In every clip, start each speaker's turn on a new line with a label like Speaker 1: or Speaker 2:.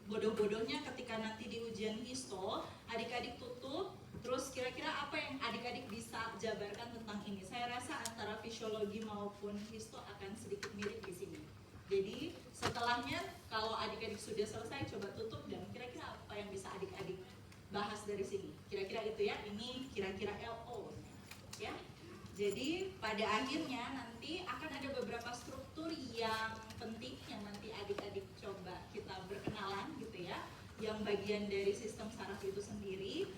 Speaker 1: bodoh-bodohnya ketika nanti di ujian histo, adik-adik tutup, terus kira-kira apa yang adik-adik bisa jabarkan tentang ini? Saya rasa antara fisiologi maupun histo akan sedikit mirip di sini. Jadi setelahnya kalau adik-adik sudah selesai, coba tutup dan kira-kira apa yang bisa adik-adik bahas dari sini. Kira-kira itu ya, ini kira-kira LO ya. Jadi pada akhirnya nanti akan ada beberapa struktur yang penting yang nanti adik-adik coba kita berkenalan gitu ya. Yang bagian dari sistem saraf itu sendiri,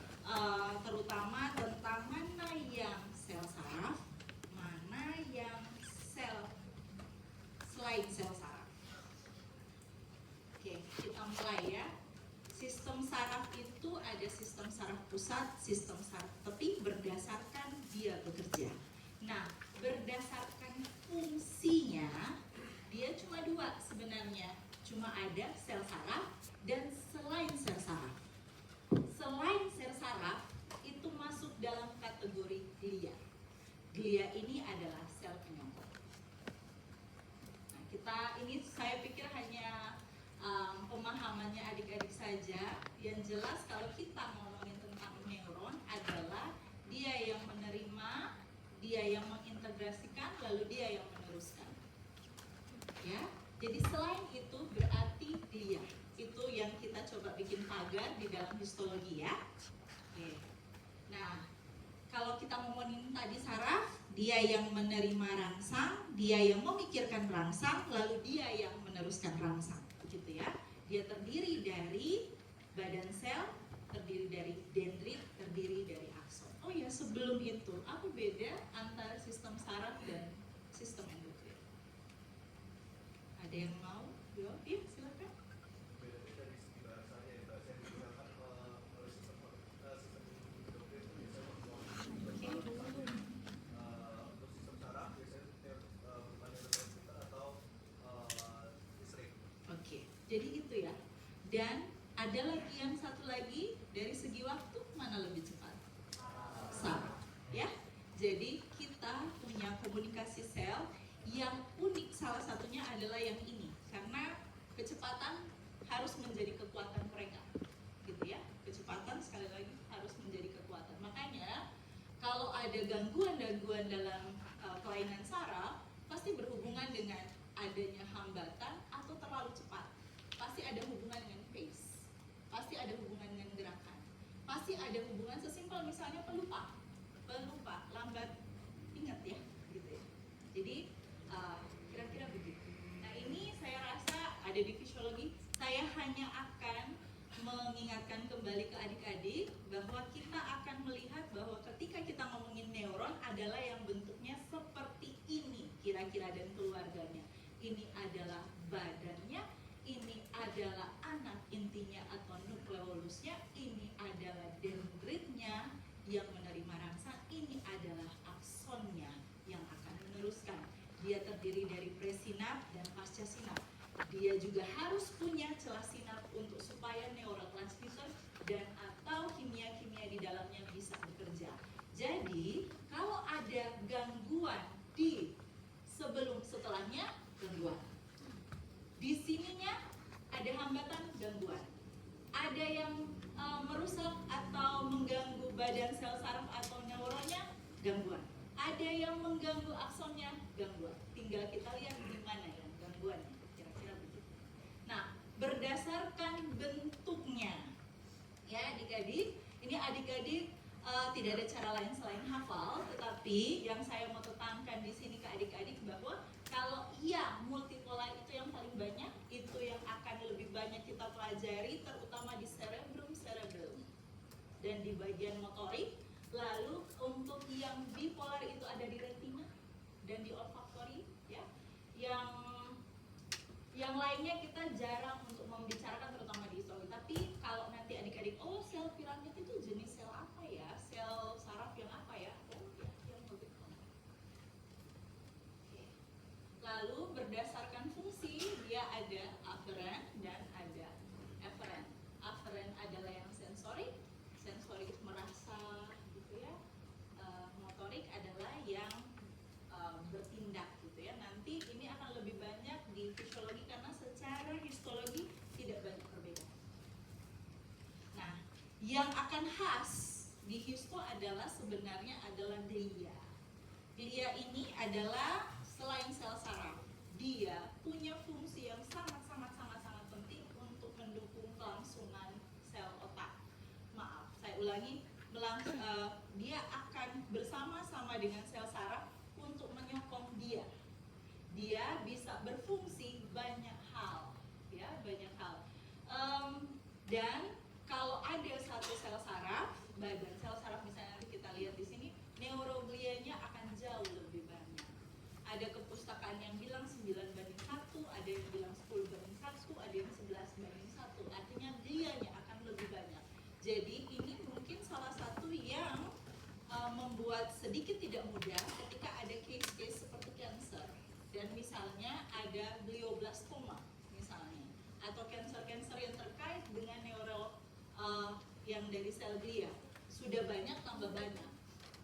Speaker 1: terutama tentang mana yang sel saraf, mana yang sel selain sel saraf. Oke, kita mulai ya. Sistem saraf itu ada sistem saraf pusat, sistem saraf tepi berdasarkan dia bekerja. Nah, berdasarkan fungsinya, dia cuma dua sebenarnya. Cuma ada sel saraf dan selain sel saraf. Selain sel saraf itu masuk dalam kategori glia. Glia ini adalah sel penyokong. Nah, ini saya pikir hanya pemahamannya adik-adik saja. Yang jelas kalau kita ngomongin tentang neuron adalah dia yang menerima, dia yang mengintegrasikan, lalu dia yang meneruskan. Ya, jadi selain itu berarti glia. Itu yang kita coba bikin pagar di dalam histologi ya. Oke. Nah, kalau kita ngomongin tadi saraf, dia yang menerima rangsang, dia yang memikirkan rangsang, lalu dia yang meneruskan rangsang. Gitu ya. Dia terdiri dari badan sel, terdiri dari dendrit, terdiri dari akson. Oh ya, sebelum itu, apa beda antara sistem saraf dan sistem endokrin? Ada yang mau? Iya, silakan.
Speaker 2: Bedanya dari segi bahasanya ya, bahasa yang digunakan oleh sistem endokrin itu biasanya untuk sistem saraf biasanya bukan neurotransmitter atau listrik.
Speaker 1: Oke, jadi itu ya. Dan ada lagi yang satu lagi, dari segi waktu mana lebih cepat? Saraf, ya. Jadi kita punya komunikasi sel yang unik, salah satunya adalah yang ini, karena kecepatan harus menjadi kekuatan mereka, gitu ya. Kecepatan sekali lagi harus menjadi kekuatan. Makanya kalau ada gangguan-gangguan dalam kelainan saraf, pasti berhubungan dengan adanya hambatan atau terlalu cepat. Pasti ada hubungan dengan pace, pasti ada hubungan dengan gerakan, pasti ada hubungan sesimpel misalnya pelupa, lambat ingat ya, gitu ya. Jadi kira-kira begitu. Nah, ini saya rasa ada di fisiologi. Saya hanya akan mengingatkan kembali ke adik-adik bahwa kita akan melihat bahwa ketika kita ngomongin neuron adalah yang bentuknya seperti ini kira-kira dan keluarganya. Ini adalah badannya, ini adalah anak intinya atau nukleolusnya, ini adalah dendritnya yang menerima rangsang, ini adalah aksonnya yang akan meneruskan. Dia terdiri dari presinap dan pasca sinap. Dia juga harus punya celah sinap untuk supaya neurotransmitter dan atau kimia-kimia di dalamnya bisa bekerja. Jadi, kalau ada gangguan di sebelum setelahnya, gangguan. Di sininya ada hambatan, gangguan. Ada yang merusak atau mengganggu badan sel saraf atau neuronnya, gangguan. Ada yang mengganggu aksonnya, gangguan. Tinggal kita lihat di mana yang gangguannya, kira-kira begitu. Nah, berdasarkan bentuknya, ya adik-adik, ini adik-adik tidak ada cara lain selain hafal, tetapi yang saya mau tekankan di sini ke adik-adik bahwa kalau iya multipolar itu yang paling banyak, itu yang akan lebih banyak kita pelajari, terutama di cerebrum dan di bagian motorik. Lalu untuk yang bipolar itu ada di retina dan di olfaktori, ya. Yang lainnya kita jarang untuk membicarakan, terutama di histologi. Tapi kalau nanti adik-adik, oh sel piramid itu jenis sel apa ya? Sel saraf yang apa ya? Oh ya, yang lebih kompleks. Lalu berdasarkan fungsi dia ada afferent dan ada efferent. Afferent adalah yang sensorik merasa gitu ya. Motorik adalah yang bertindak gitu ya. Nanti ini akan lebih banyak di fisiologi karena secara histologi tidak banyak perbedaan. yang khas di histo adalah sebenarnya adalah glia. Glia ini adalah selain sel saraf, dia punya fungsi yang sangat penting untuk mendukung kelangsungan sel otak. Maaf, saya ulangi, dia akan bersama-sama dengan sel saraf untuk menyokong dia. Dia bisa berfungsi banyak hal, ya banyak hal. Dan kalau ada satu sel saraf, badan sel saraf misalnya nanti kita lihat di sini, neuroglianya akan jauh lebih banyak. Ada kepustakaan yang bilang 9:1, ada yang bilang 10:1, ada yang 11:1. Artinya glianya akan lebih banyak. Jadi ini mungkin salah satu yang membuat sedikit tidak mudah ketika ada case-case seperti cancer. Dan misalnya ada glioblastoma misalnya, atau cancer-cancer yang terkait dengan yang dari sel glia. Sudah banyak tambah banyak,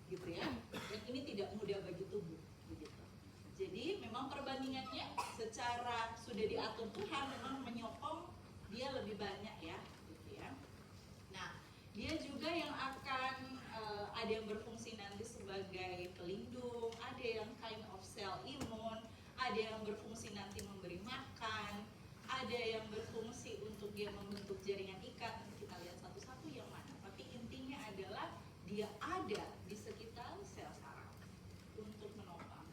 Speaker 1: gitu ya. Dan ini tidak mudah bagi tubuh, begitu. Jadi memang perbandingannya secara sudah diatur Tuhan, memang menyokong dia lebih banyak ya, gitu ya. Nah, dia juga yang akan ada yang berfungsi nanti sebagai pelindung, ada yang kind of cell imun, ada yang berfungsi nanti memberi makan, ada yang berfungsi untuk dia membentuk jaringan ikat. Kita lihat satu-satu yang mana. Tapi intinya adalah dia ada di sekitar sel saraf untuk menopang.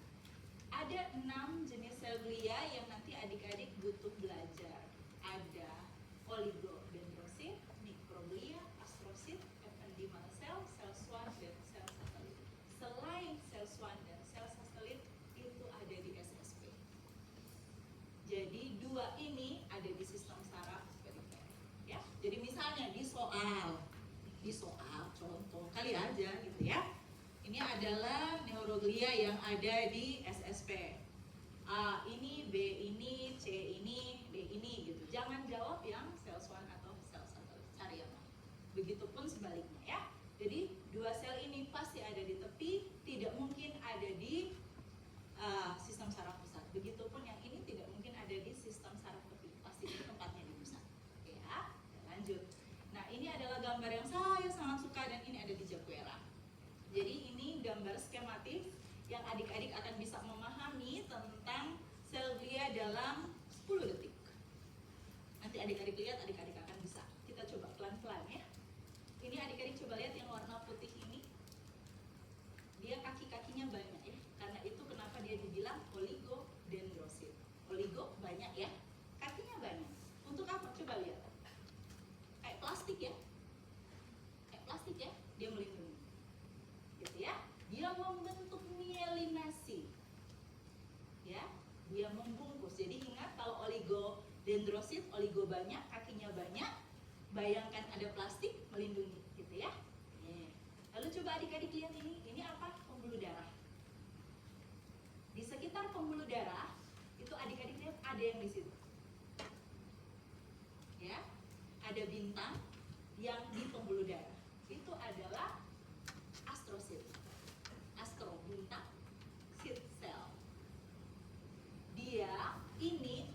Speaker 1: Ada 6 jenis sel glia yang nanti adik-adik butuh belajar. Ada oligodendrosit, mikroglia, astrosit, ependymal cell, sel Schwann, dan sel satelit. Selain sel Schwann dan sel satelit itu ada di SSP. Jadi dua ini ada di sistem saraf perifer, ya. Jadi misalnya di soal contoh kali aja gitu ya. Ini adalah neuroglia yang ada di SSP. A ini, B ini, C ini, D ini gitu. Jangan jawab yang sel Schwann atau sel satelit, cari yang lain. Begitupun sebaliknya ya. Jadi dua sel ini pasti ada di tepi, tidak mungkin ada di sistem saraf pusat. Begitupun yang ini tidak mungkin ada di sistem saraf tepi, pasti di tempatnya di pusat. Oke ya, lanjut. Nah ini adalah gambar yang saya sangat suka dan ini ada di Jaguera. Jadi ini gambar skematik yang adik-adik akan bisa memahami tentang sel glia dalam 10 detik. Nanti adik-adik lihat, adik-adik akan bisa. Kita coba pelan-pelan ya. Ini adik-adik coba lihat yang warna putih ini. Dia kaki-kakinya banyak ya. Karena itu kenapa dia dibilang oligodendrosit. Oligo banyak ya, kakinya banyak. Untuk apa? Coba lihat. Kayak plastik ya. Kayak plastik ya, dia melindungi. Gitu ya. Dia membentuk mielinasi. Ya, dia membungkus. Jadi ingat kalau oligodendrosit, oligo banyak, kakinya banyak. Bayangkan ada plastik melindungi, gitu ya. Lalu coba adik-adik lihat ini apa? Pembuluh darah. Di sekitar pembuluh darah itu adik-adik lihat ada yang di situ. Ya, ada bintang yang di pembuluh darah. Itu adalah astrosit. Astro bintang, sit sel. Dia ini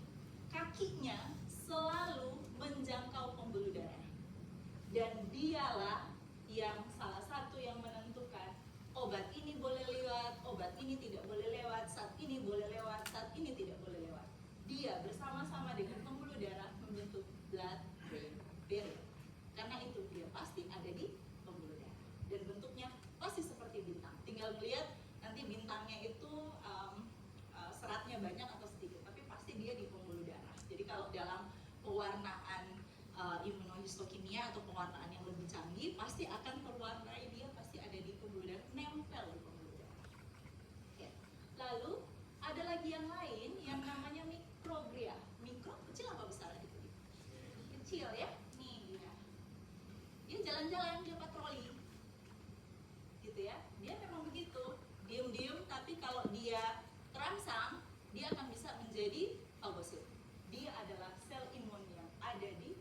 Speaker 1: kakinya selalu menjangkau pembuluh darah. Dan dialah yang salah satu yang menentukan obat ini boleh lewat, obat ini tidak boleh lewat, saat ini boleh lewat, saat ini tidak boleh lewat. Dia bersama-sama dengan pembuluh darah membentuk blood-brain barrier. Karena itu dia pasti ada di pembuluh darah dan bentuknya pasti seperti bintang. Tinggal melihat nanti bintangnya itu seratnya banyak atau sedikit, tapi pasti dia di pembuluh darah. Jadi kalau dalam pewarnaan imunohistokimia atau pewarnaan yang lebih canggih, pasti akan perwarnai dia pasti ada di pembuluh darah, nempel di pembuluh darah. Oke. Lalu ada lagi yang lain yang namanya mikroglia. Mikro kecil apa besar itu? Kecil ya. Nih dia. Dia jalan-jalan, dia patroli. Gitu ya. Dia memang begitu. Diam-diam, tapi kalau dia terangsang, dia akan bisa menjadi fagosit. Dia adalah sel imun yang ada di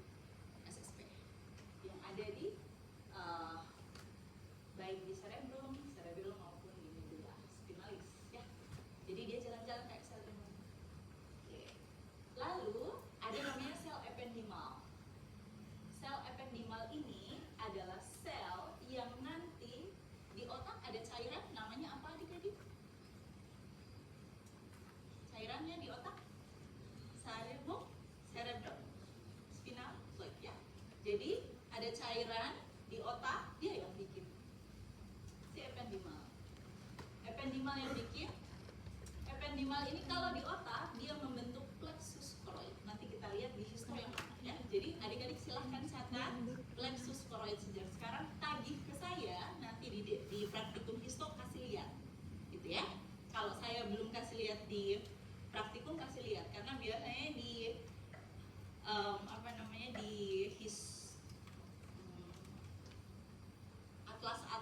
Speaker 1: SSP, yang ada di baik di cerebrum maupun di medulla spinalis ya. Jadi dia jalan-jalan kayak sel imun. Oke. Lalu ada namanya sel ependymal. Sel ependymal ini adalah sel di praktikum histo kasih lihat, gitu ya. Kalau saya belum kasih lihat di praktikum, kasih lihat, karena biasanya di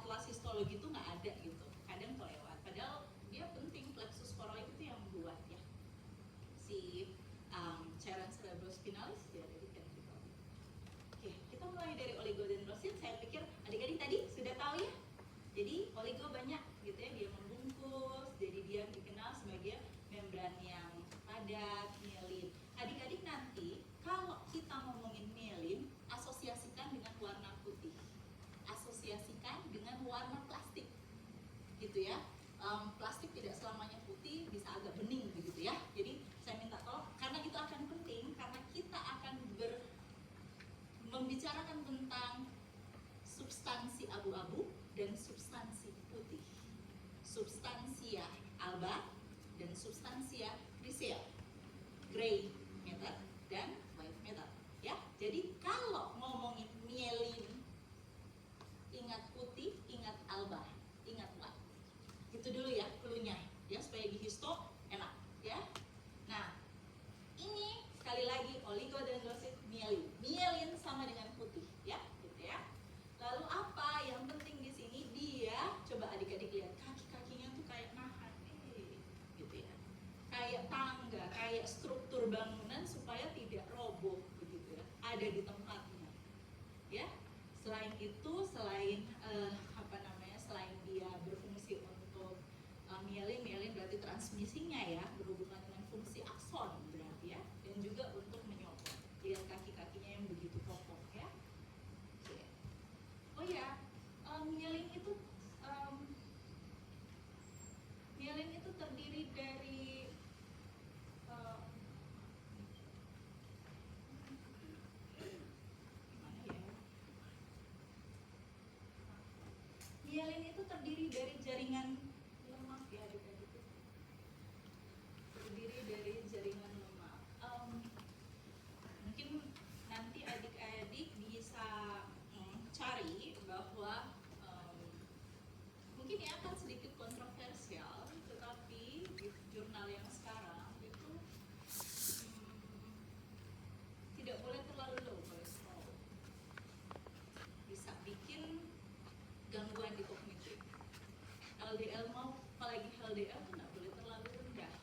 Speaker 1: atlas histologi itu nggak ada gitu, kadang kelewat. Padahal dia penting, plexus coralis itu yang buat ya si cairan cerebrospinalis dia ada di ventricle. Oke, kita mulai dari oligodendrosit. Saya pikir adik-adik tadi sudah tahu ya. Jadi oligo banyak gitu ya, dia membungkus, jadi dia dikenal sebagai membran yang padat, mielin. Adik-adik nanti kalau kita ngomongin mielin, asosiasikan dengan warna putih, asosiasikan dengan warna plastik, gitu ya. Plastik tidak selamanya putih, bisa agak bening begitu ya. Jadi saya minta tolong, karena itu akan penting, karena kita akan membicarakan tentang substansi abu-abu dan substansi putih, substansia alba dan substansia grisea, gray matter dan white matter ya. Jadi kalau ngomongin mielin, ingat putih, ingat alba, ingat white. Itu dulu ya cluenya ya, supaya di histo enak ya. Nah, ini sekali lagi oligodendrosit mielin. Mielin sama dengan putih ya, gitu ya. Lalu apa yang penting di sini? Dia, coba adik-adik lihat, kaki-kakinya tuh kayak nahan gitu ya. Kayak tangga, kayak struktur bangunan supaya tidak roboh begitu ya. Ada di tempatnya. Ya. Selain itu, selain selain dia berfungsi untuk mielin berarti transmisinya ya, berhubungan dengan fungsi akson berarti ya, dan juga untuk menyokong. Lihat kaki-kakinya yang begitu kokoh ya. Oke. Oh ya, mielin itu terdiri dari mielin itu terdiri dari jaringan lemak ya, adik-adik. Terdiri dari jaringan lemak. Mungkin nanti adik-adik bisa cari bahwa mungkin ini akan sedikit kontroversial, tetapi di jurnal yang sekarang itu tidak boleh terlalu low kolesterol, bisa bikin gangguan di kognitif. LDL apalagi LDL itu nggak boleh terlalu rendah,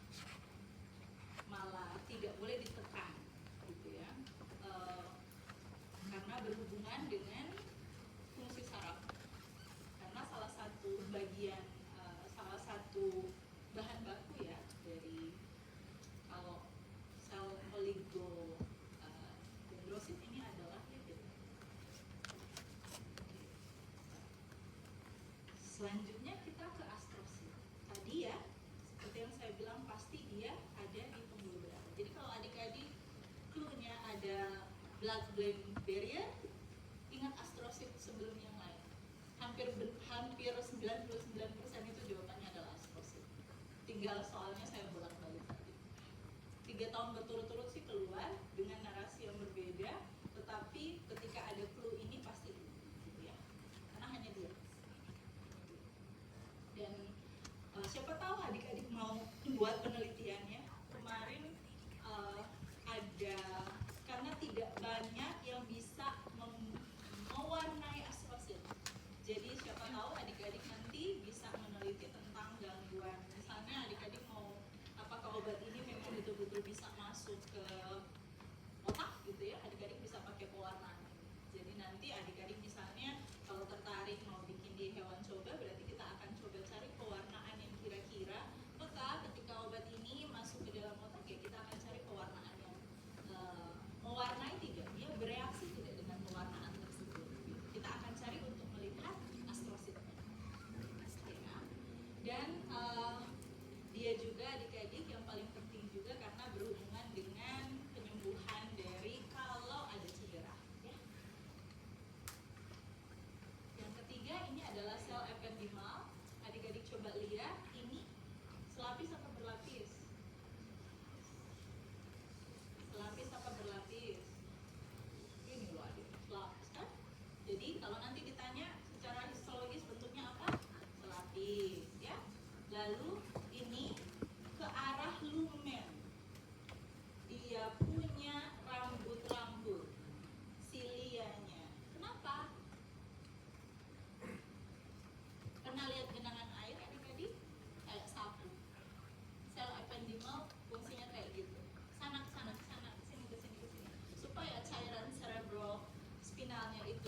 Speaker 1: malah tidak boleh ditekan gitu ya, karena berhubungan dengan fungsi saraf. Karena salah satu bahan baku ya dari kalau sel oligodendrosit ini adalah lipid. Selanjutnya kita ke astrosit. Tadi ya, seperti yang saya bilang, pasti dia ada di pembuluh darah. Jadi kalau adik-adik clue-nya ada blood-brain barrier, ingat astrosit sebelum yang lain. Hampir 99% itu jawabannya adalah astrosit. Tinggal soalnya saya bolak-balik tadi. 3 tahun berturut-turut sih keluar dengan narasi yang berbeda, tetapi ketika ada clue ini pasti gitu ya. Karena hanya dia. Dan siapa tahu adik-adik mau buat penelitiannya. Kemarin ada, karena tidak banyak yang bisa mewarnai astrosit. Jadi siapa tahu adik-adik nanti bisa meneliti tentang gangguan. Misalnya adik-adik mau apakah obat ini memang betul-betul bisa masuk ke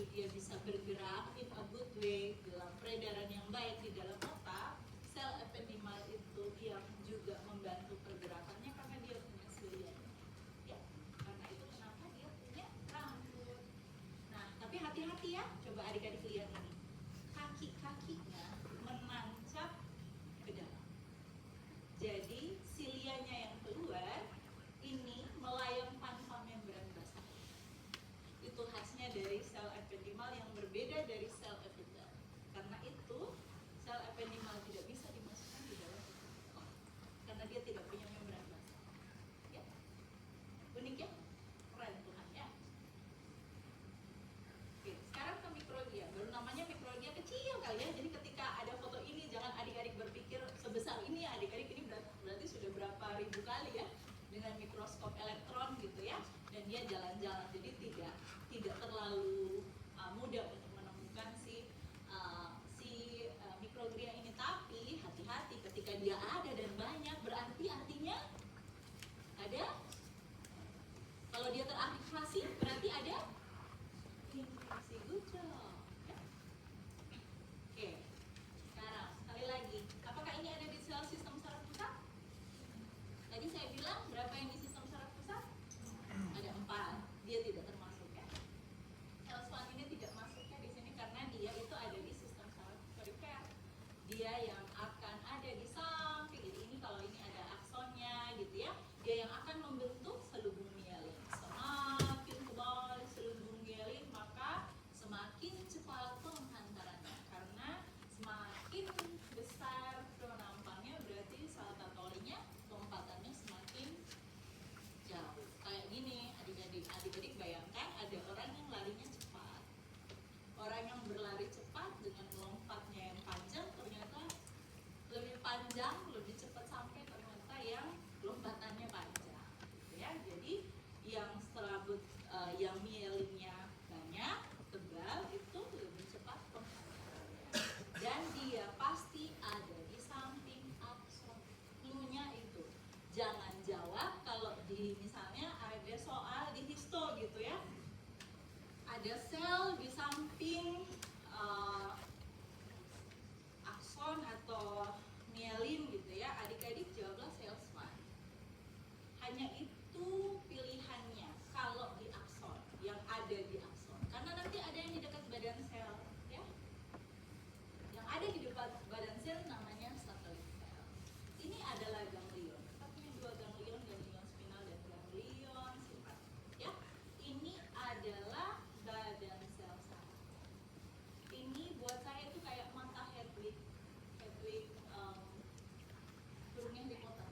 Speaker 1: itu dia bisa bergerak in a good way dalam peredaran yang baik di dalam otak, sel ependimal itu yang juga membantu pergerakannya karena dia punya silia. Ya, karena itu kenapa dia punya rambut. Nah, tapi hati-hati ya, coba adik-adik lihat ini. Kaki-kakinya menancap ke dalam. Jadi silianya yang keluar ini melayang tanpa membran basal. Itu khasnya dari sel ependimal yang berbeda dari sel epidel. Karena itu sel ependimal tidak bisa dimasukkan di dalam otak karena dia tidak punya membran basal. Ya, unik ya, keren Tuhan ya. Oke, sekarang ke mikroglia. Baru namanya mikroglia kecil kali ya. Jadi ketika ada foto ini jangan adik-adik berpikir sebesar ini ya. Adik-adik ini berarti sudah berapa ribu kali ya dengan mikroskop elektron gitu ya. Dan dia jalan-jalan. Jadi tidak terlalu mudah untuk menemukan si mikroglia ini. Tapi hati-hati ketika dia ada dan banyak berarti artinya ada. Kalau dia teraktivasi berarti ada infeksi gejala. Ya. Oke, sekarang sekali lagi, apakah ini ada di sel sistem saraf pusat? Tadi saya bilang berapa yang di sistem saraf pusat? Ada 4, dia tidak termasuk ya. L1 ini tidak masuknya di sini karena dia itu ada di sistem saraf perifer. Dia yang akan ada di samping. Jadi ini kalau ini ada aksonnya gitu ya. Dia yang akan membentuk selubung mielin. Semakin tebal selubung mielin maka semakin cepat penghantarannya. Karena semakin besar penampangnya berarti salta tolinya lompatannya semakin jauh. Kayak gini adik-adik bayangkan ada orang yang larinya cepat. Orang yang berlari cepat dengan lompatnya yang panjang ternyata lebih panjang, lebih cepat sampai ternyata yang lompatannya panjang. Gitu ya. Jadi yang serabut yang mielinnya banyak, tebal itu lebih cepat penghantarannya. Dan dia pasti ada di samping akson. Cluenya itu. Jangan jawab kalau di misalnya ada soal di histo gitu ya. Ada sel di samping akson atau mielin gitu ya. Adik-adik jawablah sel SWAN. Hanya itu pilihannya kalau di akson, yang ada di akson. Karena nanti ada yang di dekat badan sel ya. Yang ada di dekat badan sel namanya satelit sel. Ini adalah ganglion. Kita punya 2 ganglion, ganglion spinal dan ganglion simpatik. Ya, ini adalah badan sel saraf. Ini buat saya itu kayak mata Hedwig burungnya di kota.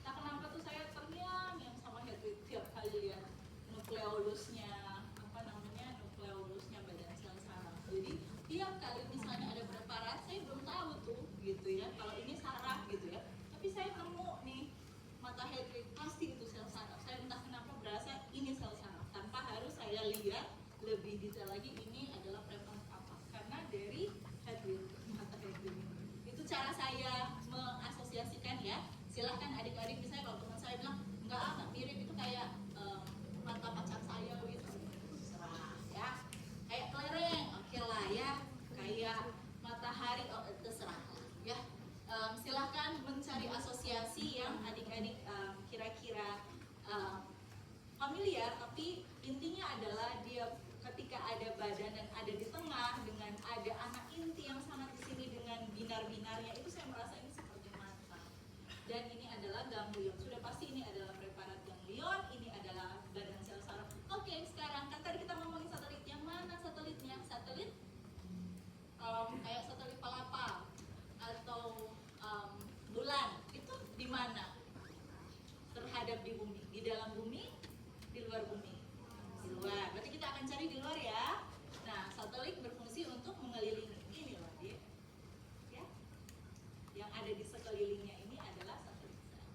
Speaker 1: Tak kenapa tuh saya terngiang sama Hedwig tiap kali lihat nukleolusnya nukleolusnya badan sel saraf. Jadi tiap kali misalnya ada preparat saya belum tahu tuh gitu ya. Kalau ini saraf gitu ya. Tapi saya nemu nih mata Hedwig pasti itu sel saraf. Saya entah kenapa berasa ini sel saraf tanpa harus saya lihat lebih detail lagi ini adalah preparat apa. Karena dari Hedwig, mata Hedwig itu cara saya mengasosiasikan ya. Silahkan adik-adik misalnya kalau teman saya bilang enggak mirip itu kayak mata pacar saya gitu. Serah ya. Kayak kelereng, oke lah ya. Kayak matahari, oh terserah lah ya. Silahkan mencari asosiasi yang adik-adik kira-kira familiar, tapi intinya adalah dia ketika ada badan dan ada di tengah dengan ada anak inti yang sangat di sini dengan binar-binarnya itu saya merasa ini seperti mata. Dan ini adalah ganglion. Sudah pasti ini adalah preparat ganglion, ini adalah badan sel saraf. Oke, sekarang kan tadi kita ngomongin satelit. Yang mana satelitnya? Satelit kayak satelit palapa atau bulan itu di mana? Terhadap di bumi, di dalam bumi, di luar bumi. Di luar. Berarti kita akan cari di luar ya. Nah, satelit berfungsi untuk mengelilingi ini loh dia. Ya. Yang ada di sekelilingnya ini adalah satelit sel.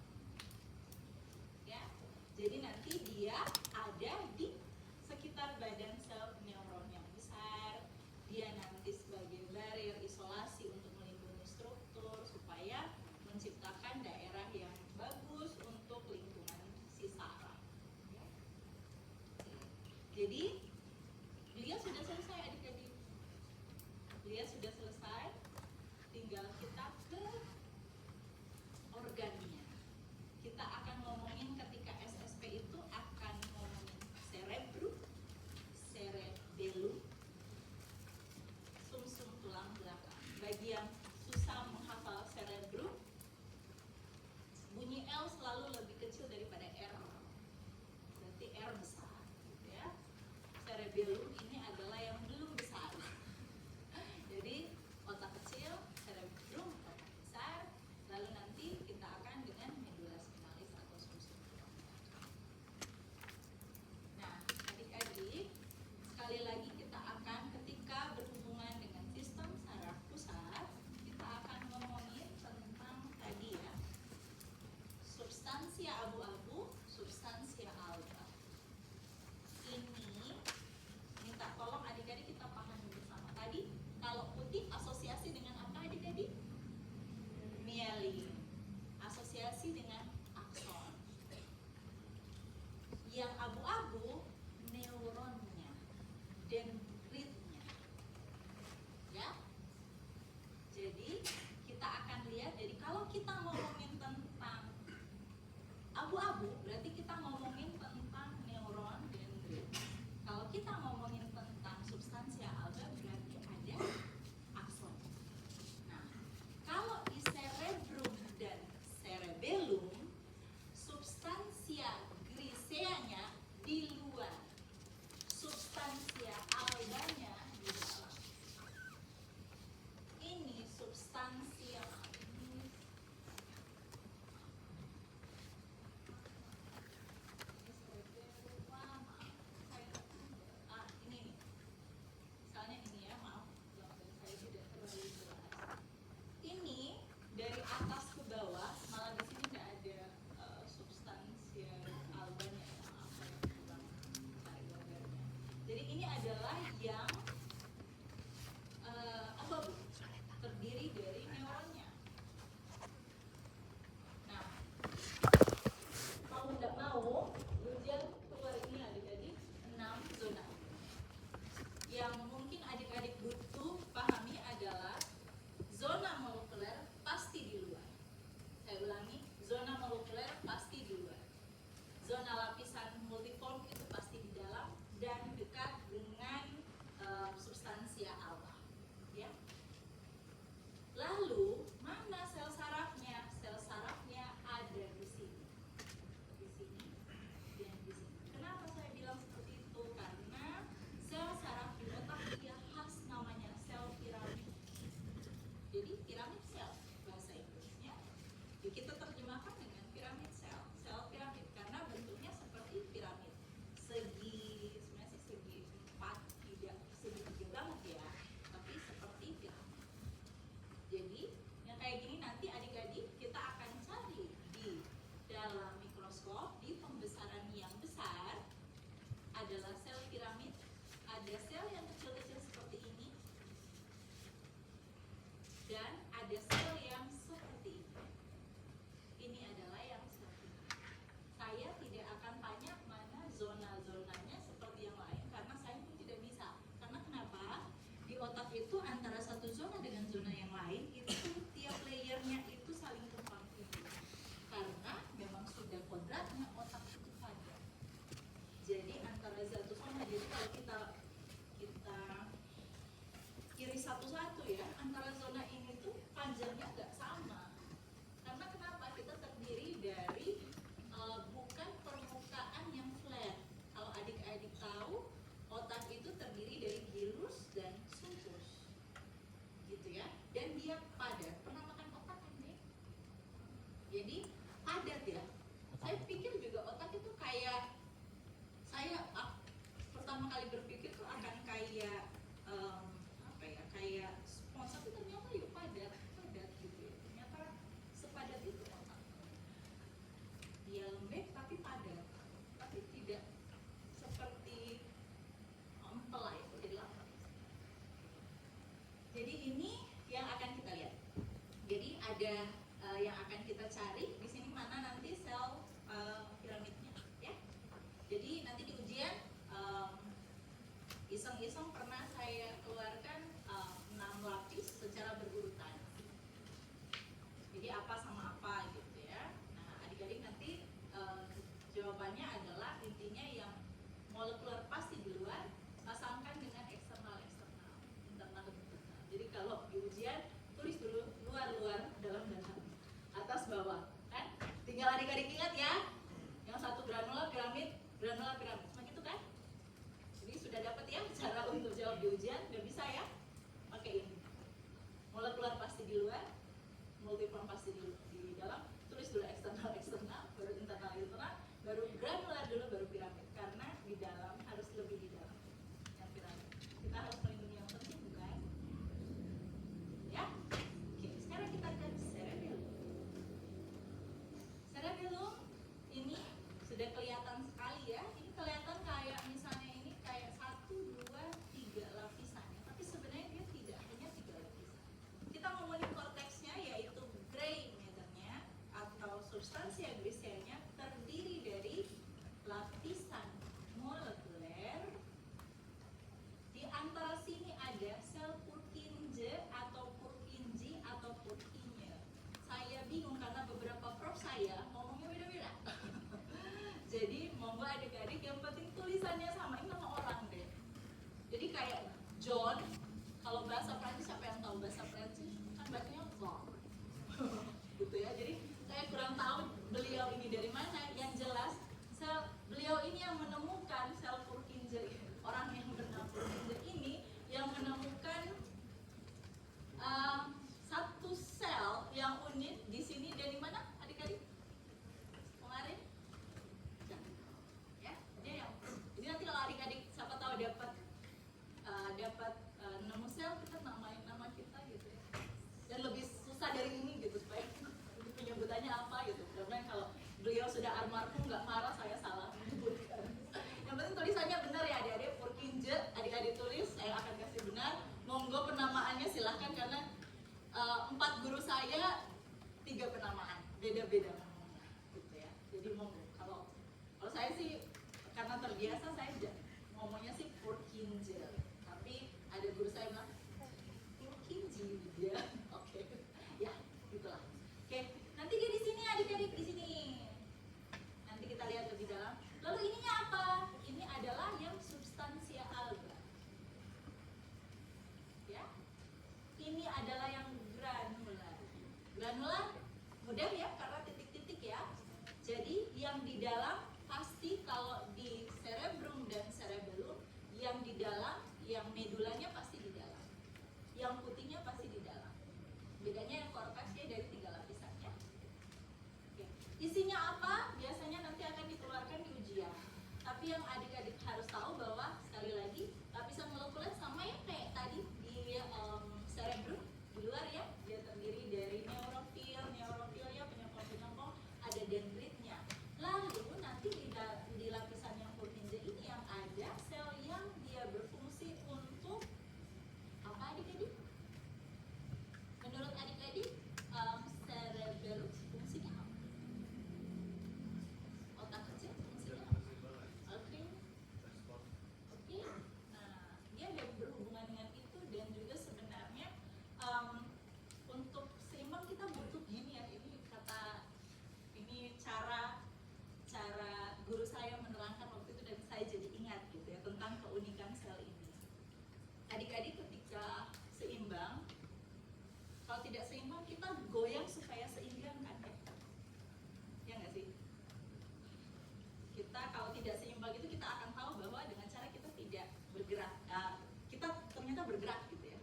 Speaker 1: Ya. Jadi nanti dia ada di sekitar badan sel neuron yang besar. Dia nanti sebagai barrier isolasi untuk melindungi struktur supaya menciptakan daerah yang bagus untuk lingkungan si saraf. Ya. Jadi beliau ya sudah selesai. Tinggal kita ke organnya. Kita akan ngomongin ketika SSP itu akan ngomongin cerebrum, cerebellum, sumsum tulang belakang. Bagi yang susah menghafal cerebrum, bunyi L selalu lebih kecil daripada R. Berarti R besar, gitu ya. Cerebellum ini adalah yang belum besar. Jadi otak kecil, cerebrum, otak besar. Lalu nanti kita akan dengan medula spinalis atau sumsum tulang belakang. Nah, adik-adik, sekali lagi kita akan ketika berhubungan dengan sistem saraf pusat, kita akan ngomongin tentang tadi ya, substansia abu-abu, substansia alba. Ini minta tolong adik-adik kita pahami bersama. Tadi kalau putih asosiasi dengan apa adik-adik? Mielin. Asosiasi dengan akson. Yang abu-abu neuronnya, dendritnya. Ya. Jadi kita akan lihat, jadi kalau kita ngomongin tentang abu-abu, berarti kita ngomongin tentang neuron dendrit. Kalau kita ngomongin tentang substansia alba, berarti ada akson. Nah, kalau di cerebrum dan cerebellum, substansia griseanya di luar, substansia albanya di dalam. Ini substansia ini nih. Misalnya ini ya, maaf gambar saya tidak terlalu jelas. Ini dari atas ke bawah, malah di sini nggak ada substansia albanya ya, apa yang kurang cari gambarnya. Jadi ini adalah yang abu-abu, terdiri dari neuronnya. Nah, mau nggak mau, ujian keluar ini adik-adik 6 zona. Yang mungkin adik-adik butuh pahami adalah zona molekuler pasti di luar. Saya ulangi, zona molekuler pasti di luar. Zona lapisan multiform itu pasti di dalam dan dekat dengan pola piramid, cuma gitu kan? Jadi sudah dapat ya cara untuk jawab di ujian, udah bisa ya? Pakai ini. Molekular pasti di luar, multiform pasti di dalam. Tulis dulu eksternal, baru internal, baru granular dulu, baru piramid. Karena di dalam harus lebih di dalam yang piramid. Kita harus melindungi yang penting, bukan? Ya? Oke, sekarang kita ke cerebellum. Cerebellum ini sudah kelihatan sekali ya. Ini kelihatan kayak misalnya ini kayak 1, 2, 3 lapisan ya. Tapi sebenarnya dia tidak hanya 3 lapisan. Kita ngomongin korteksnya yaitu gray matternya atau substansia grisnya terdiri dari lapisan molekuler. Di antara sini ada sel Purkinje atau Purkinje atau Purkinje. Saya bingung karena beberapa prof saya ngomongnya beda-beda. Jadi monggo adik-adik yang penting tulisannya sama, ini nama orang deh. Jadi kayak John, kalau bahasa Prancis siapa yang tahu bahasa Prancis? Kan bacanya John. Gitu ya. Jadi saya kurang tahu beliau ini dari mana. Yang jelas beliau ini yang menemukan sel Purkinje, orang yang bernama Purkinje ini yang menemukan satu sel yang unik di sini dari mana adik-adik? Kemarin? Ya, dia yang. Jadi nanti kalau adik-adik siapa tahu dapat nemu sel, kita namain nama kita gitu ya. Dan lebih susah dari ini gitu supaya penyebutannya apa gitu. Karena kalau beliau sudah almarhum nggak marah saya salah menyebutkan. Yang penting tulisannya benar ya adik-adik. Purkinje, adik-adik tulis, saya akan kasih benar. Monggo penamaannya silahkan karena 4 guru saya 3 penamaan, beda-beda namanya, gitu ya. Jadi monggo. Kalau saya sih karena terbiasa saya ngomongnya sih Purkinje, tapi ada guru saya bilang Purkinje ya. Oke, ya gitulah. Oke, nanti dia di sini adik-adik di sini. Nanti kita lihat lebih dalam. Lalu ininya apa? Ini adalah yang substansia alga. Ya, ini adalah yang granular. Granular mudah ya karena titik-titik ya. Jadi yang di dalam pasti kalau di cerebrum dan cerebellum yang di dalam, yang medulanya pasti di dalam, yang putihnya pasti di dalam. Bedanya yang korteksnya dari 3 lapisannya. Oke. Isinya apa? Biasanya nanti akan dikeluarkan di ujian. Tapi yang adik-adik harus tahu bahwa sekali lagi lapisan molekuler sama ya kayak tadi di cerebrum di luar ya. Dia terdiri dari neurofilnya, penyokong-penyokong, ada dendritnya. Lalu nanti di lapisan yang Purkinje ini yang ada sel yang dia berfungsi untuk apa adik-adik? Menurut adik-adik cerebellum fungsinya apa? Otak kecil fungsinya apa? Oke. Oke. Nah, dia ada berhubungan dengan itu dan juga sebenarnya untuk seimbang kita butuh gini ya. Ini cara guru saya menerangkan waktu itu dan saya jadi ingat gitu ya tentang keunikan sel ini. Adik-adik ketika seimbang, kalau tidak seimbang kita goyang supaya seimbang kan ya? Ya nggak sih? Kita kalau tidak seimbang itu kita akan tahu bahwa dengan cara kita tidak bergerak, kita ternyata bergerak gitu ya.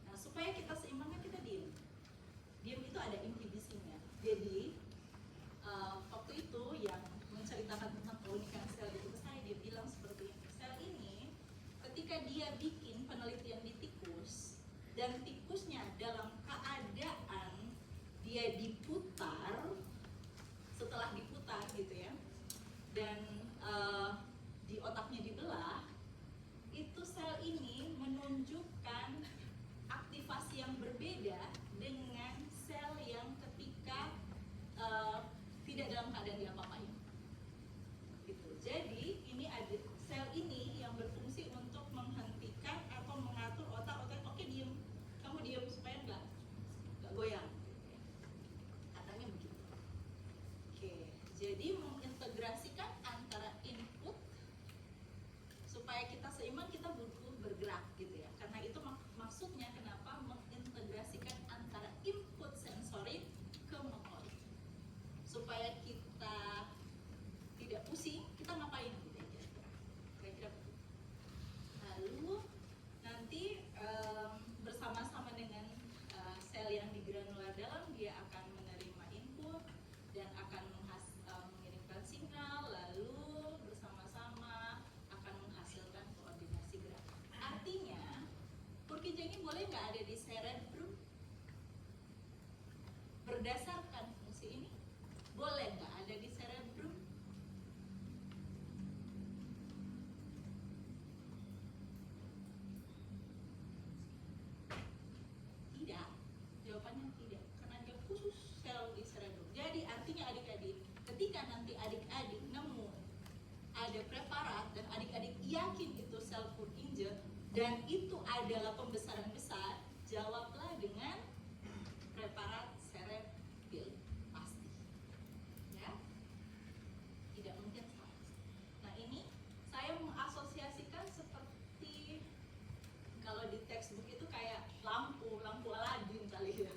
Speaker 1: Nah supaya kita seimbang kan kita diem. Diem itu ada inhibisinya. Jadi waktu itu yang menceritakan tentang keunikan sel itu ke saya, dia bilang seperti ini. Sel ini ketika dia bikin penelitian di tikus dan tikusnya dalam keadaan dia diputar, setelah diputar gitu ya, dan di otaknya dibelah, itu sel ini menunjukkan aktivasi yang berbeda dengan sel yang yakin itu self food injured dan itu adalah pembesaran besar, jawablah dengan preparat serepil, pasti. Ya, tidak mungkin salah. Nah ini saya mengasosiasikan seperti kalau di textbook itu kayak lampu Aladin kali ya.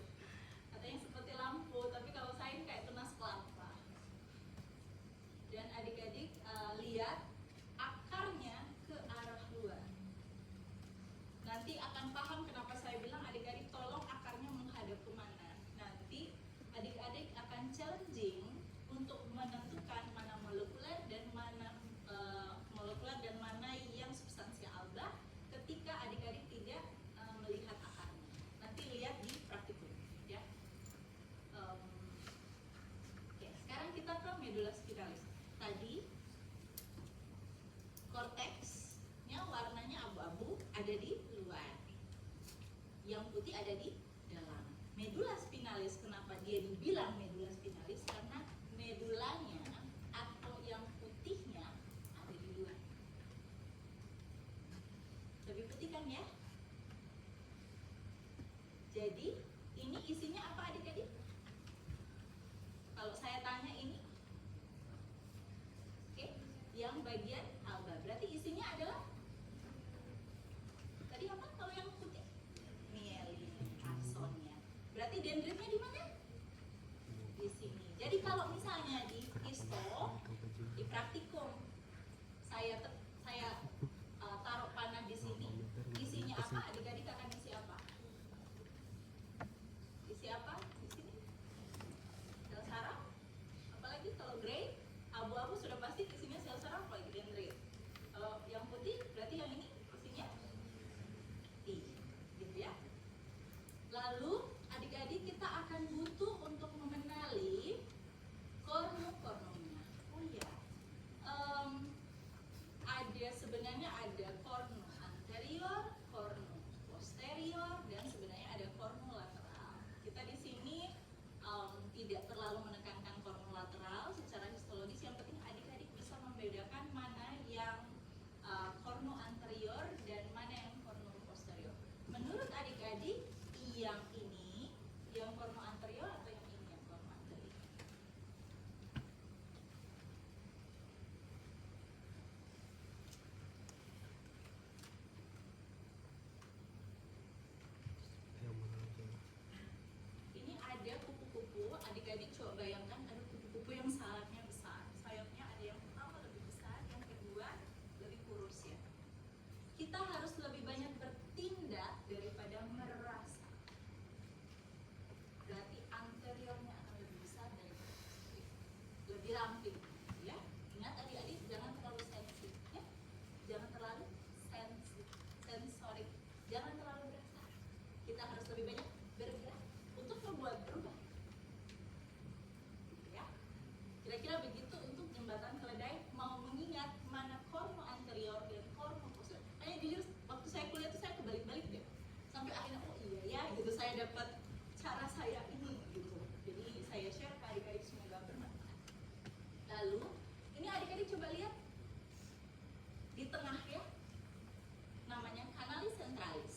Speaker 1: Katanya seperti lampu, tapi kalau saya ini kayak tunas kelapa. Dan adik-adik lihat akarnya ke arah luar. Nanti akan paham kenapa saya bilang adik-adik tolong akarnya menghadap kemana. Nanti adik-adik akan challenging untuk menentukan mana molekuler dan mana yang substansial bah ketika adik-adik tidak melihat akarnya. Nanti lihat di praktikum ya. Oke, sekarang kita ke medula spinalis. Tadi korteksnya warnanya abu-abu ada di luar, yang putih ada di dalam. Medula spinalis, kenapa dia dibilang medula spinalis? Karena medulanya atau yang putihnya ada di luar. Lebih putih kan ya? Jadi ini isinya apa adik-adik? Kalau saya tanya ini, oke, yang bagian alba, berarti isinya adalah tadi apa? Kalau yang putih, mielin, aksonnya. Berarti dendritnya di mana? Di sini. Jadi kalau misalnya di histo, di praktikum, saya taruh panah di sini, isinya apa? Adik-adik akan isi apa? Isi apa? Di sini. Sel saraf. Apalagi kalau gray, abu-abu sudah pasti isinya sel saraf, apalagi dendrit. Kalau yang putih berarti yang ini isinya T, gitu ya. Lalu adik-adik kita akan butuh untuk mengenali kornu-kornunya. Oh iya, sebenarnya ada kornu anterior, kornu posterior, dan sebenarnya ada kornu lateral. Kita di sini tidak terlalu menekankan kornu lateral secara histologis. Yang penting adik-adik bisa membedakan mana yang kornu anterior dan mana yang kornu posterior. Menurut adik-adik, yang ini yang kornu anterior atau yang ini yang kornu anterior? Ini ada kupu-kupu, adik-adik coba bayangkan ada kupu-kupu yang sayapnya besar. Sayapnya ada yang pertama lebih besar, yang kedua lebih kurus ya. Kita harus lebih banyak bertindak daripada merasa. Berarti anteriornya akan lebih besar daripada posterior, lebih ramping ya. Ingat adik-adik jangan terlalu sensitif ya. Jangan terlalu sensorik. Jangan terlalu berasa. Kita harus lebih banyak bergerak untuk membuat berubah. Ya. Kira-kira begitu untuk jembatan keledai, mau mengingat mana kornu anterior dan kornu posterior. Jujur waktu saya kuliah itu saya kebalik-balik deh. Sampai akhirnya oh iya ya gitu, saya dapat cara saya ini gitu. Jadi saya share ke adik-adik, semoga bermanfaat. Lalu ini adik-adik coba lihat di tengah ya, namanya kanalis centralis.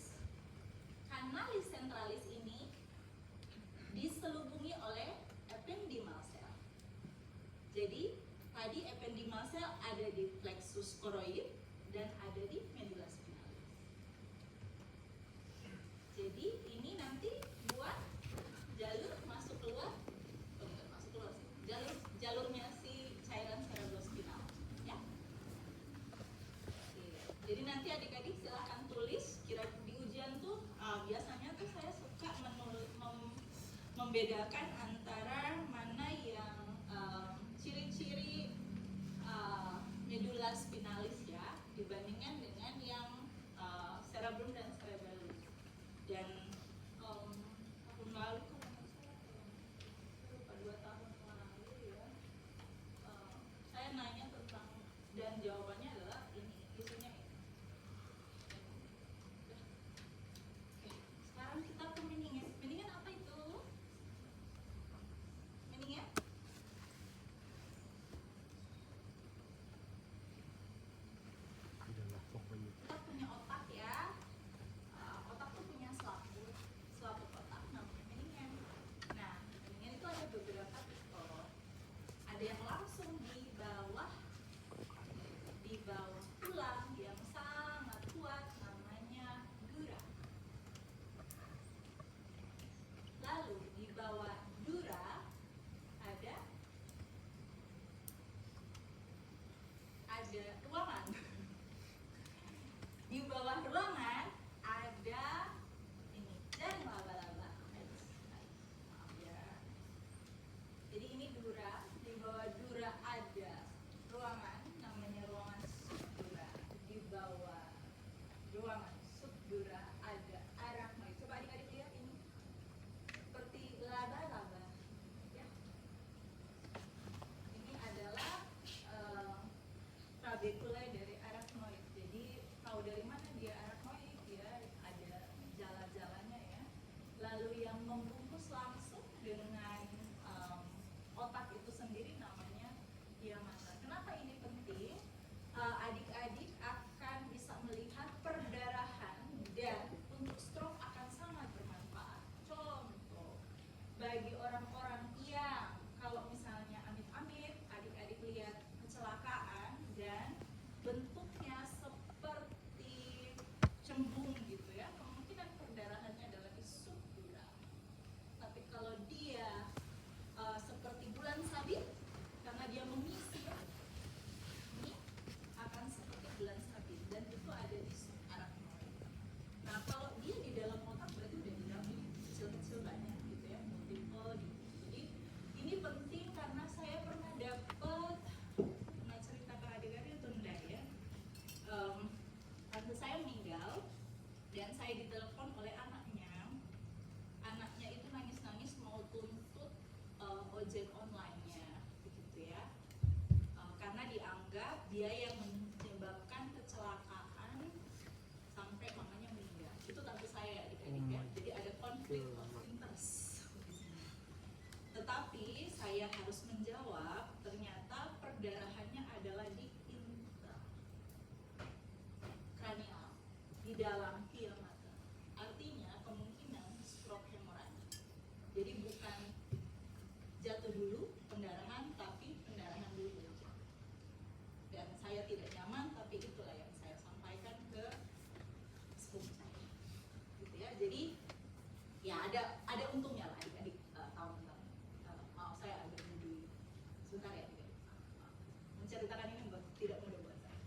Speaker 1: Kanalis centralis ini diselubungi oleh ependymal cell. Jadi tadi ependymal cell ada di plexus choroid dan ada di medula spinalis. Jadi ini nanti buat jalur masuk keluar, bukan masuk keluar sih, jalurnya si cairan cerebrospinal, ya. Oke. Jadi nanti adik-adik silahkan tulis. Kira di ujian tuh biasanya tuh saya suka membedakan antara mana yang ciri-ciri medula spinalis ya dibandingkan dengan yang cerebrum dan cerebellum. Dan tahun lalu kalau nggak salah, lupa 2 tahun lalu ya, saya nanya tentang dan jawabannya adalah ini, isinya ini. Oke, sekarang kita ke meninges. Meninges apa itu? dalam hial mata. Artinya kemungkinan stroke hemoragik. Jadi bukan jatuh dulu pendarahan, tapi pendarahan dulu baru jatuh. Dan saya tidak nyaman, tapi itulah yang saya sampaikan ke sepupu saya. Gitu ya. Jadi ya ada untungnya lah adik-adik tahu tentang maaf saya agak di sebentar ya adik-adik. Menceritakan ini tidak mudah buat saya.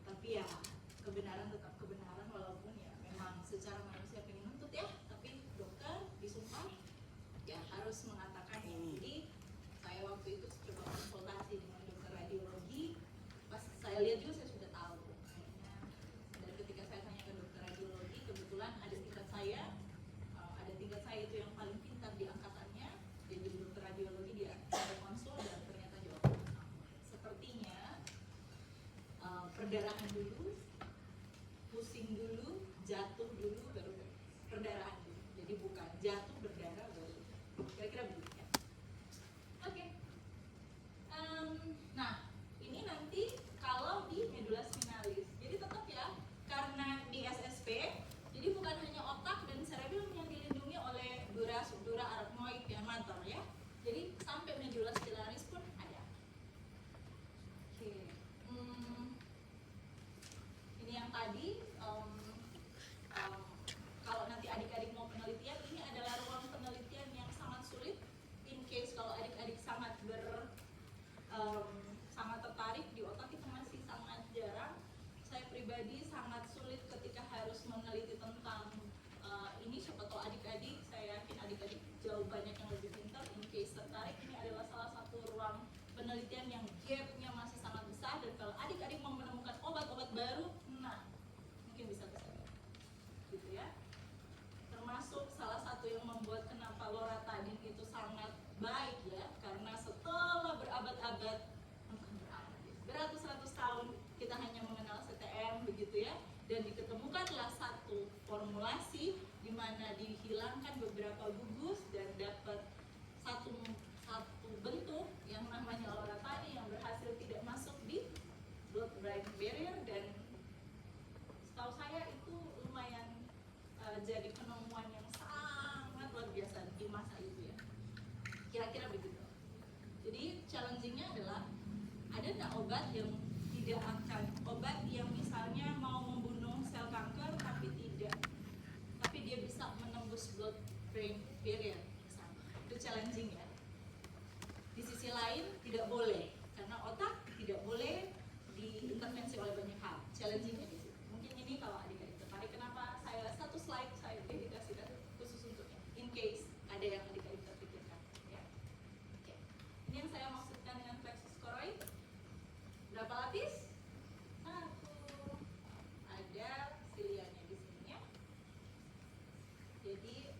Speaker 1: Tapi ya kebenaran tetap kebenaran walaupun ya memang secara manusia pengen nuntut ya, tapi dokter disumpah ya harus mengatakan ya. Jadi saya waktu itu coba konsultasi dengan dokter radiologi, pas saya lihat juga saya sudah tahu kayaknya. Dan ketika saya tanya ke dokter radiologi, kebetulan ada tingkat saya itu yang paling pintar di angkatannya, jadi dokter radiologi, dia ada konsul dan ternyata jawabannya sama. Sepertinya perdarahan dulu, pusing dulu, jatuh dulu, baru perdarahan dulu. Jadi bukan jatuh berdarah baru. Kira-kira begitu ya. Oke. Nah, ini nanti kalau di medula spinalis. Jadi tetap ya, karena di SSP, jadi bukan hanya otak dan cerebellum yang dilindungi oleh dura, subdura, arachnoid, dan motor ya. Jadi sampai medula spinalis pun ada. Oke. Ini yang tadi, kalau nanti adik-adik mau penelitian, ini adalah ruang penelitian yang sangat sulit. In case kalau adik-adik sangat sangat tertarik di otak, itu masih sangat jarang. Saya pribadi sangat sulit ketika harus meneliti tentang ini. Siapa tahu adik-adik, saya yakin adik-adik jauh banyak yang lebih pintar. In case tertarik, ini adalah salah satu ruang penelitian yang gap-nya masih sangat besar. Dan kalau adik-adik mau menemukan obat-obat baru, nah mungkin bisa ke saya, gitu ya. Termasuk salah satu yang membuat kenapa loratadin itu sangat baik ya, karena setelah berabad-abad, beratus-ratus tahun kita hanya mengenal CTM begitu ya, dan diketemukanlah satu formulasi di mana dihilangkan beberapa gugus dan dapat satu bentuk yang namanya loratadin yang berhasil tidak masuk di blood-brain barrier. Dan setahu saya itu lumayan jadi penemuan yang sangat luar biasa di masa itu ya. Kira-kira begitu. Jadi challenging-nya adalah ada nggak obat yang tidak akan, obat yang misalnya mau membunuh sel kanker tapi dia bisa menembus blood-brain barrier misalnya. Itu challenging ya. Di sisi lain tidak boleh, karena otak tidak boleh diintervensi oleh banyak hal. Challenging-nya di situ. Mungkin ini kalau adik-adik tertarik, kenapa saya satu slide saya dedikasikan khusus untuknya, in case ada yang adik-adik terpikirkan ya. Oke. Ini yang saya maksudkan dengan plexus choroid. Berapa lapis? Satu. Ada silianya di sini ya. Jadi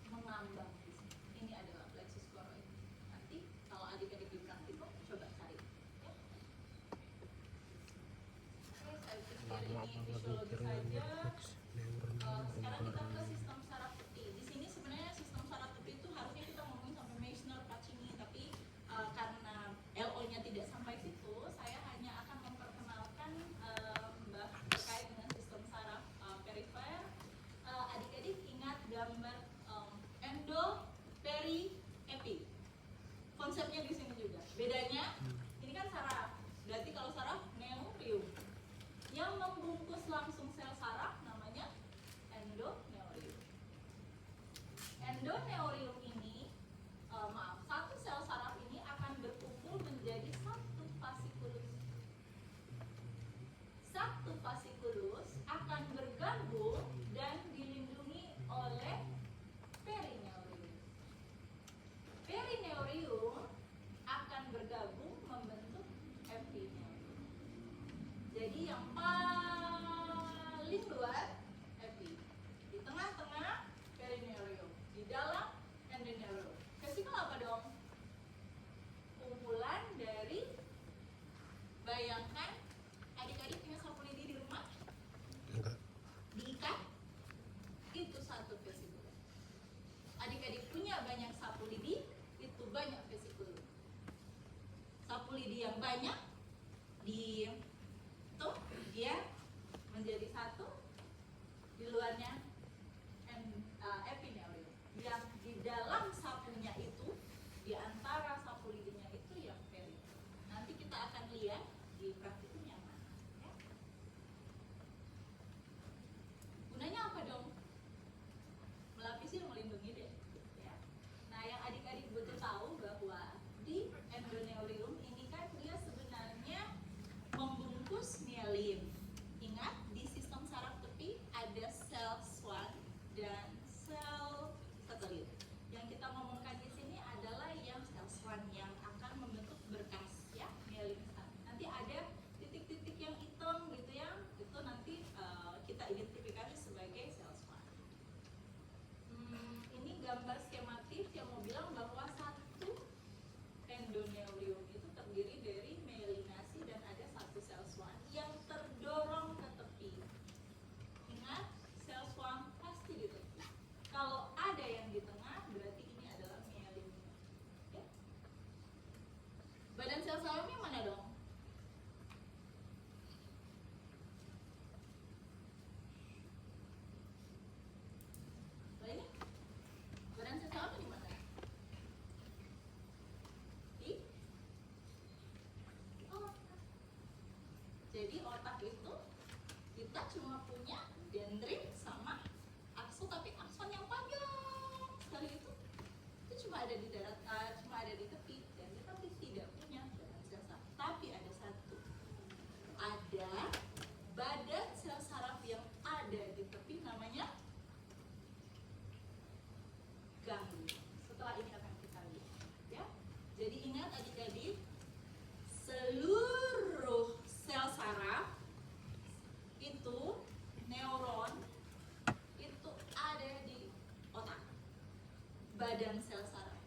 Speaker 1: mengambang di sini. Ini adalah plexus choroid. Nanti kalau adik-adik di praktikum coba cari ya. Oke, saya pikir ini fisiologi saja. Sekarang kita ke sistem saraf putih. Di sini sebenarnya sistem saraf putih itu harusnya kita ngomongin sampai Meissner, Pacini, tapi karena LO-nya tidak sampai situ, saya hanya akan memperkenalkan terkait dengan sistem saraf perifer. Adik-adik ingat gambar endo, peri, epi. Konsepnya di sini juga. Bedanya, ini kan saraf. Berarti kalau saraf neurium. Yang membungkus langsung sel saraf namanya endoneurium. Endoneurium ini, satu sel saraf ini akan berkumpul menjadi satu fasciculus. Satu fasciculus akan bergabung dan dilindungi oleh perineurium. Perineurium akan bergabung membentuk epineurium. Jadi yang paling luar epi, di tengah-tengah perineurium, di dalam endoneurium. Vesikel apa dong? Kumpulan dari, bayangkan adik-adik punya sapu lidi di rumah?
Speaker 3: Enggak.
Speaker 1: Diikat? Itu satu vesikel. Adik-adik punya banyak sapu lidi, itu banyak vesikel. Sapu lidi yang banyak di tuh dia menjadi satu di luarnya epineurium. Yang di dalam sapunya itu, di antara sapu lidinya itu yang perineum. Nanti kita akan lihat di praktikum yang mana. Ya. Gunanya apa dong? Melapisi dan melindungi deh. Ya. Nah, yang adik-adik butuh tahu bahwa di endoneurium ini kan dia sebenarnya membungkus mielin. Ingat, di sistem saraf tepi ada sel swan dan sel satelit. Yang kita ngomongkan di sini adalah yang sel swan yang akan membentuk berkas ya, mielin. Nanti ada titik-titik yang hitam gitu ya, itu nanti kita identifikasi sebagai sel swan. Ini gambar skematis yang mau bilang bahwa satu endoneurium itu terdiri dari myelinasi dan ada satu sel swan yang terdorong ke tepi. Ingat, sel swan pasti di tepi. Kalau ada yang di tengah, berarti ini adalah myelin. Oke? Badan sel sarafnya mana dong? Ini? Badan sel sarafnya di mana? Di otak. Jadi otak itu kita cuma punya dendrit sama akson, tapi akson yang panjang sekali itu cuma ada di darat, cuma ada di tepi, dan kita tidak punya badan sel saraf. Tapi ada satu, ada badan sel saraf yang ada di tepi, namanya ganglion. Setelah ini akan kita lihat, ya. Jadi ingat adik-adik, seluruh sel saraf itu neuron itu ada di otak. Badan sel saraf.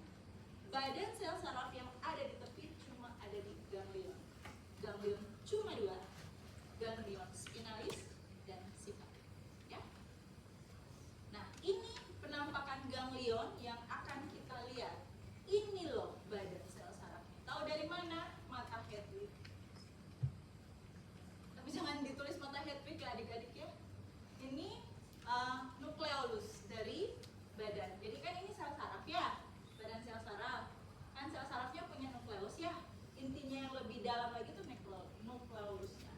Speaker 1: Badan sel saraf yang ada di tepi cuma ada di ganglion. Ganglion cuma dua. Ganglion spinalis dan symphatic. Ya. Nah, ini penampakan ganglion yang akan kita lihat. Ini loh badan sel sarafnya. Tahu dari mana? Mata Hedwig. Tapi jangan ditulis mata Hedwig ya adik-adik ya. Ini nukleolus dari badan. Jadi kan ini sel saraf ya, badan sel saraf. Kan sel sarafnya punya nukleus ya. Intinya yang lebih dalam lagi tuh nukleolusnya.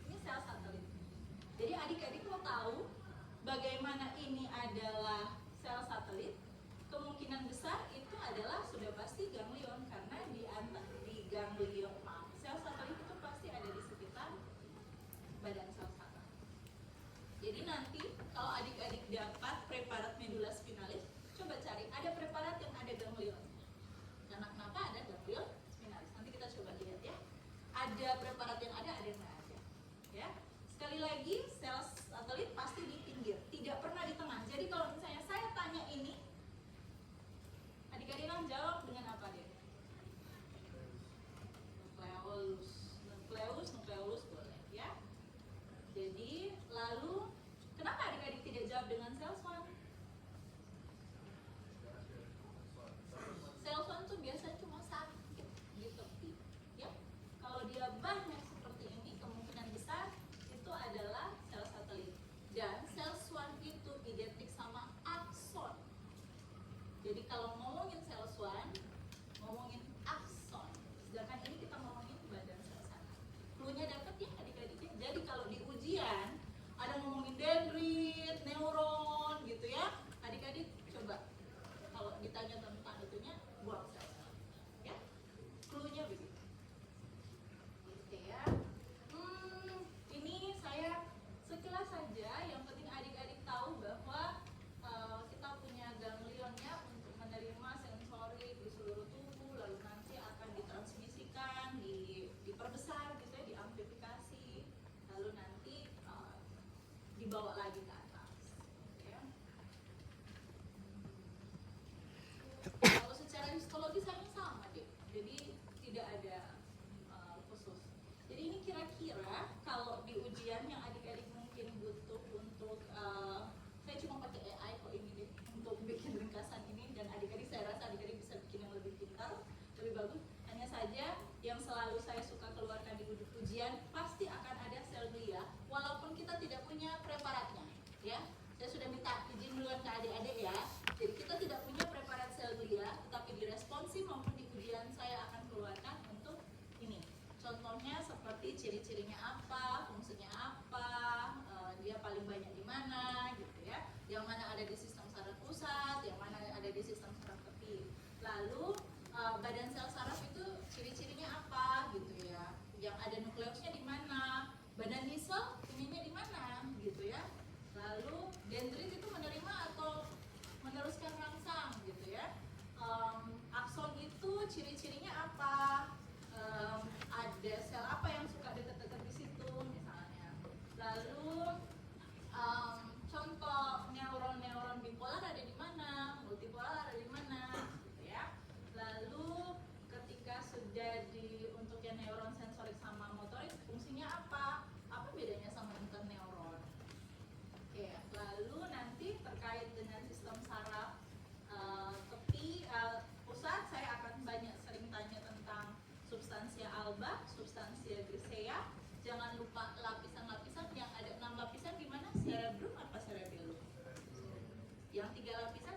Speaker 1: Ini sel satelit. Jadi adik-adik mau tahu bagaimana ini adalah sel satelit? Kemungkinan besar itu adalah sudah pasti ganglion, karena di ganglion sel satelit itu pasti ada di sekitar badan sel saraf. Jadi nanti kalau adik-adik dapat preparat medula spinalis, coba cari ada preparat yang ada ganglion. Karena kenapa ada ganglion spinalis? Nanti kita coba lihat ya. Ada preparat yang ada yang nggak ada. Ya. Sekali lagi, sel satelit pasti di pinggir, tidak pernah di tengah. Jadi kalau misalnya saya tanya ini, adik-adik jawab dengan apa dia? Nukleolus boleh ya. Jadi lalu kenapa adik-adik tidak jawab dengan sel swan? Sel swan tuh biasa cuma sakit di tepi ya. Kalau dia banyak seperti ini, kemungkinan besar itu adalah sel satelit. Dan sel swan itu identik sama akson. Jadi kalau ngomongin sel swan, ngomongin akson. Sedangkan ini kita ngomongin badan sel saraf. Cluenya dapat ya adik-adiknya. Jadi kalau di ujian ada ngomongin dendrit, neuron gitu ya, adik-adik coba kalau ditanya tentang itunya buang sel saraf. Ya, cluenya begitu. Oke ya. Ini saya sekilas saja. Yang penting adik-adik tahu bahwa kita punya ganglionnya untuk menerima sensorik di seluruh tubuh, lalu nanti akan ditransmisikan, diperbesar gitu ya, diamplifikasi, lalu nanti dibawa lagi ke atas. Ya. Kalau secara histologi saya sama deh, jadi tidak ada khusus. Jadi ini kira-kira kalau di ujian yang adik-adik mungkin butuh untuk saya cuma pakai AI kok ini deh untuk bikin ringkasan ini, dan adik-adik saya rasa adik-adik bisa bikin yang lebih pintar, lebih bagus. Hanya saja yang selalu saya suka keluarkan di ujian pasti akan ada sel glia, walaupun kita tidak punya preparatnya. Yang 3 lapisan